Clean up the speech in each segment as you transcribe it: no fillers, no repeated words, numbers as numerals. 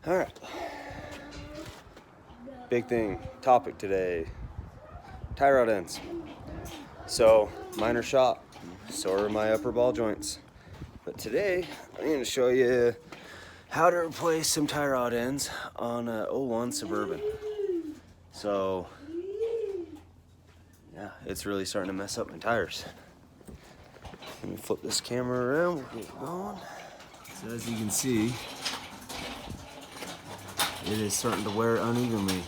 All right. Big thing, topic today, tie rod ends. So mine are shot, so are my upper ball joints. But today, I'm going to show you how to replace some tie rod ends on a '01 Suburban. So, yeah, it's really starting to mess up my tires. Let me flip this camera around, we'll get going. So as you can see, it is starting to wear unevenly.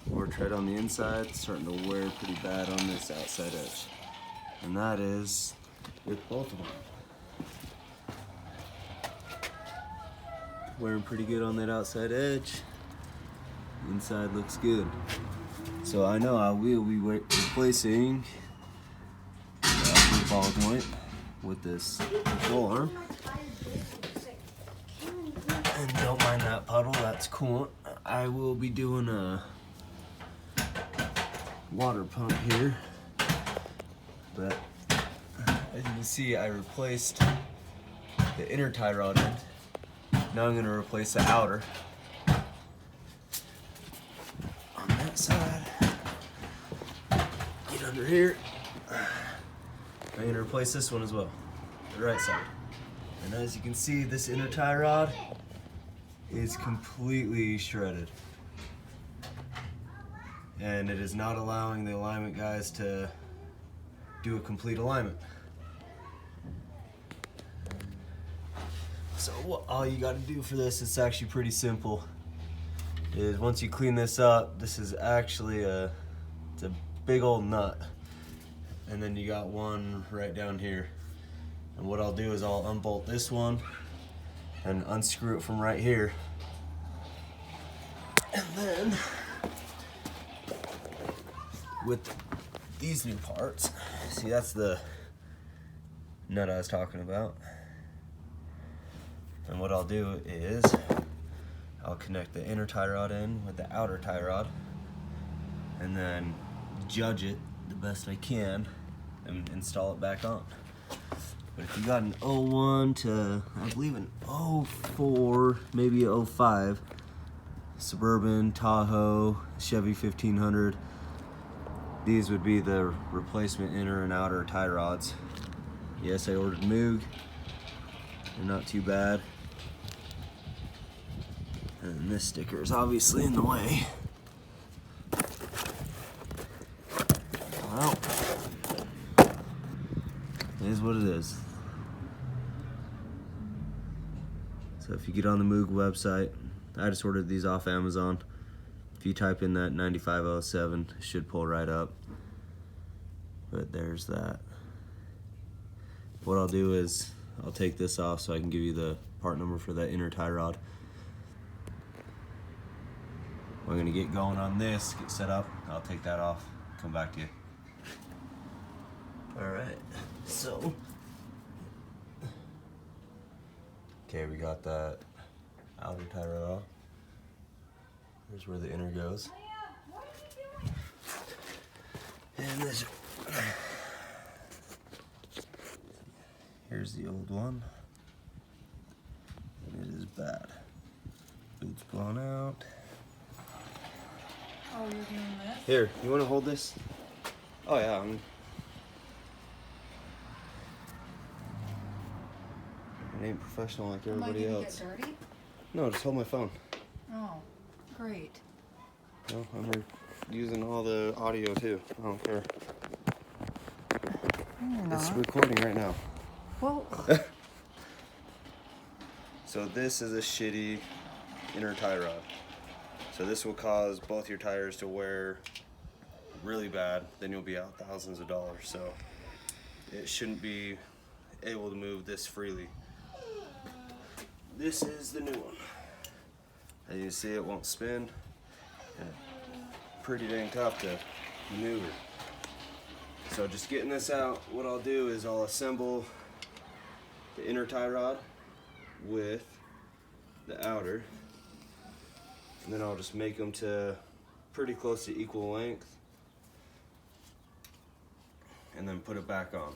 More tread on the inside, starting to wear pretty bad on this outside edge. And that is with both of them. Wearing pretty good on that outside edge. Inside looks good. So I know I will be replacing the upper ball joint with this control arm. And don't mind that puddle, that's coolant. I will be doing a water pump here. But as you can see, I replaced the inner tie rod end. Now I'm going to replace the outer. On that side, get under here. I'm going to replace this one as well, the right side. And as you can see, this inner tie rod is completely shredded. And it is not allowing the alignment guys to do a complete alignment. So all you got to do for this, it's actually pretty simple, is once you clean this up, this is actually it's a big old nut. And then you got one right down here. And what I'll do is I'll unbolt this one and unscrew it from right here. And then with these new parts, see, that's the nut I was talking about. And what I'll do is I'll connect the inner tie rod in with the outer tie rod and then judge it the best I can and install it back on. But if you got an '01 to, I believe an '04, maybe a '05 Suburban, Tahoe, Chevy 1500, these would be the replacement inner and outer tie rods. Yes, I ordered Moog. They're not too bad. And this sticker is obviously in the way. Well, it is what it is. So if you get on the Moog website, I just ordered these off Amazon. If you type in that 9507, it should pull right up. But there's that. What I'll do is I'll take this off so I can give you the part number for that inner tie rod. I'm gonna get going on this, get set up. I'll take that off, come back to you. All right, so. Okay, we got that outer tie rod off. Here's where the inner goes. And this, here's the old one. And it is bad. Boot's blown out. Oh, you're doing this? Here, you want to hold this? Oh yeah. It ain't professional like everybody else. Get dirty? No, just hold my phone. Oh, great. No, I'm using all the audio too. I don't care. You're It's not. recording right now. Well, So this is a shitty inner tie rod. So this will cause both your tires to wear really bad. Then you'll be out thousands of dollars. So it shouldn't be able to move this freely. This is the new one. As you can see, it won't spin. And pretty dang tough to maneuver. So just getting this out, what I'll do is I'll assemble the inner tie rod with the outer, and then I'll just make them to pretty close to equal length, and then put it back on.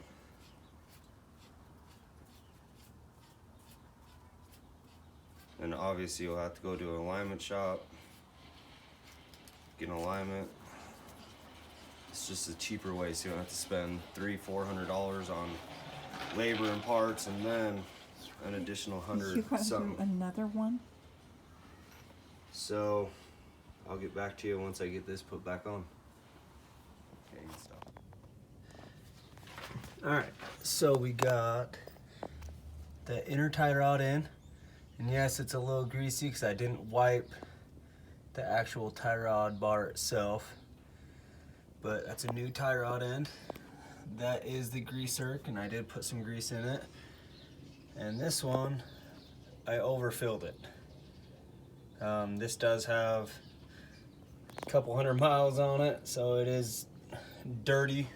And obviously you'll have to go to an alignment shop, get an alignment. It's just a cheaper way, so you don't have to spend $300-400 on labor and parts, and then an additional You $100 got to do something. another one? So I'll get back to you once I get this put back on. Okay, you can stop. All right, so we got the inner tie rod in, and yes, it's a little greasy because I didn't wipe the actual tie rod bar itself, but that's a new tie rod end. That is the grease zerk, and I did put some grease in it. And this one, I overfilled it. This does have a couple 100 miles on it, so it is dirty.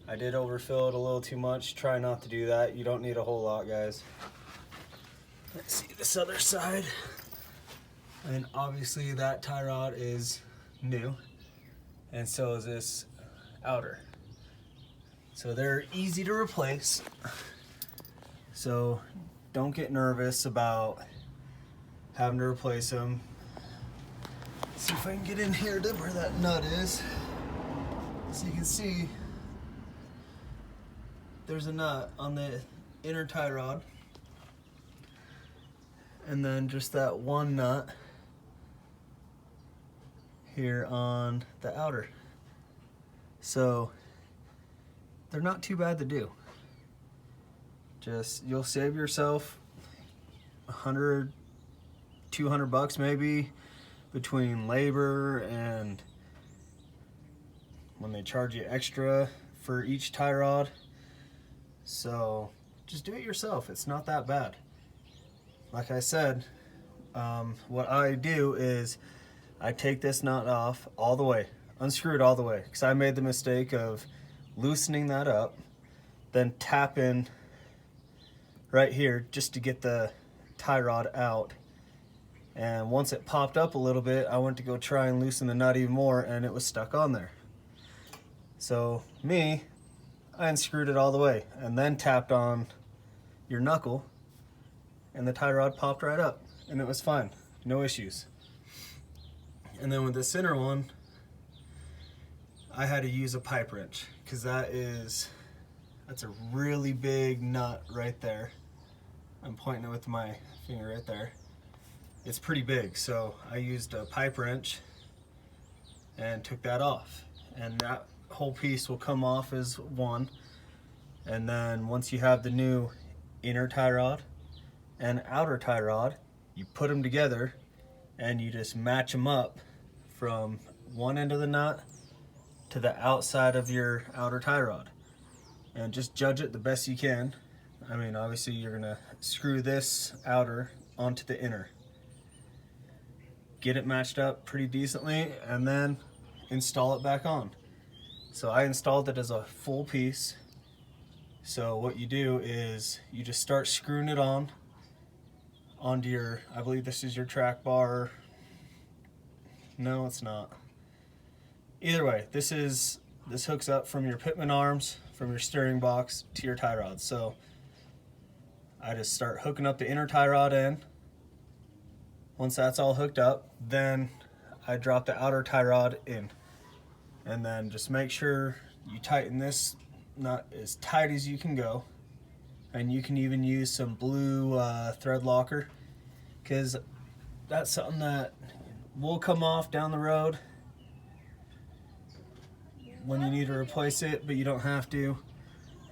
I did overfill it a little too much. Try not to do that. You don't need a whole lot, guys. Let's see this other side. And obviously that tie rod is new, and so is this outer. So they're easy to replace. So don't get nervous about having to replace them. Let's see if I can get in here to where that nut is. So you can see there's a nut on the inner tie rod, and then just that one nut here on the outer. So they're not too bad to do. Just, you'll save yourself $100-200 maybe between labor and when they charge you extra for each tie rod. So just do it yourself. It's not that bad. Like I said, what I do is I take this nut off all the way, unscrew it all the way, because I made the mistake of loosening that up, then tapping right here just to get the tie rod out. And once it popped up a little bit, I went to go try and loosen the nut even more, and it was stuck on there. So I unscrewed it all the way and then tapped on your knuckle, and the tie rod popped right up, and it was fine, no issues. And then with the center one, I had to use a pipe wrench, because that's a really big nut right there. I'm pointing it with my finger right there. It's pretty big, so I used a pipe wrench and took that off, and that whole piece will come off as one. And then once you have the new inner tie rod and outer tie rod, you put them together and you just match them up from one end of the nut to the outside of your outer tie rod, and just judge it the best you can. I mean, obviously you're gonna screw this outer onto the inner, get it matched up pretty decently, and then install it back on. So I installed it as a full piece. So what you do is you just start screwing it onto your, I believe this is your track bar. No, it's not. Either way, this hooks up from your pitman arms, from your steering box to your tie rod. So I just start hooking up the inner tie rod in. Once that's all hooked up, then I drop the outer tie rod in. And then just make sure you tighten this nut as tight as you can go. And you can even use some blue thread locker, because that's something that will come off down the road when you need to replace it, but you don't have to.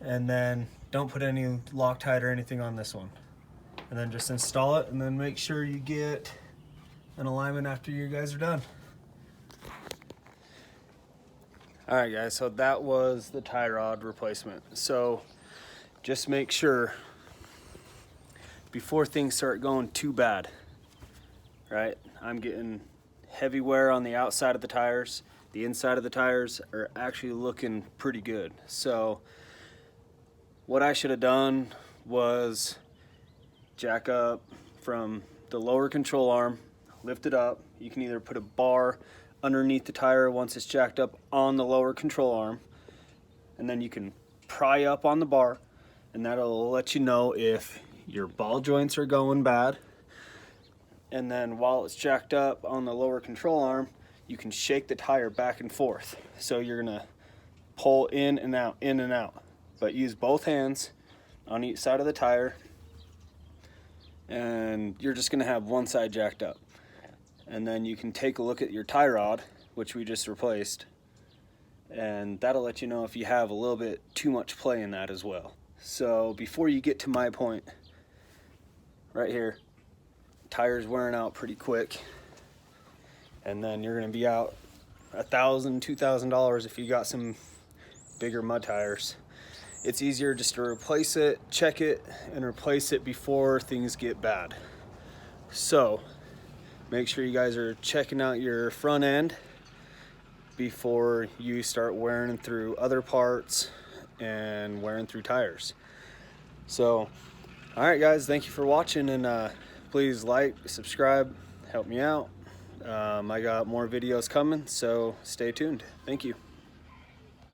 And then don't put any Loctite or anything on this one. And then just install it, and then make sure you get an alignment after you guys are done. All right, guys, so that was the tie rod replacement. So just make sure before things start going too bad, right? I'm getting heavy wear on the outside of the tires. The inside of the tires are actually looking pretty good. So what I should have done was jack up from the lower control arm, lift it up. You can either put a bar underneath the tire once it's jacked up on the lower control arm, and then you can pry up on the bar, and that'll let you know if your ball joints are going bad and then while it's jacked up on the lower control arm, you can shake the tire back and forth. So you're gonna pull in and out, but use both hands on each side of the tire, and you're just gonna have one side jacked up. And then you can take a look at your tie rod, which we just replaced, and that'll let you know if you have a little bit too much play in that as well. So before you get to my point, right here, tire's wearing out pretty quick, and then you're gonna be out $1,000, $2,000 if you got some bigger mud tires. It's easier just to replace it, check it, and replace it before things get bad. So make sure you guys are checking out your front end before you start wearing through other parts and wearing through tires. So, all right guys, thank you for watching, and please like, subscribe, help me out. I got more videos coming, so stay tuned. Thank you.